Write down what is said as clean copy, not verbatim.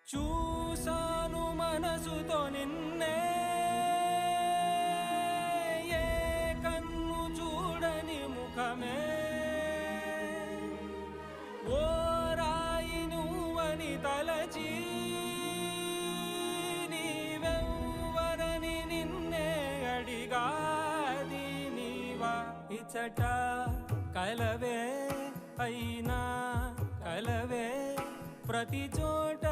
చూసాను మనసుతో నిన్నే ఏ కన్ను చూడని ముఖమే ఓ రాయి నువ్వని తలచి నీవెవ్వరని నిన్నే అడిగాది నీవా ఇచ్చట కలవే అయినా కలవే ప్రతి చోట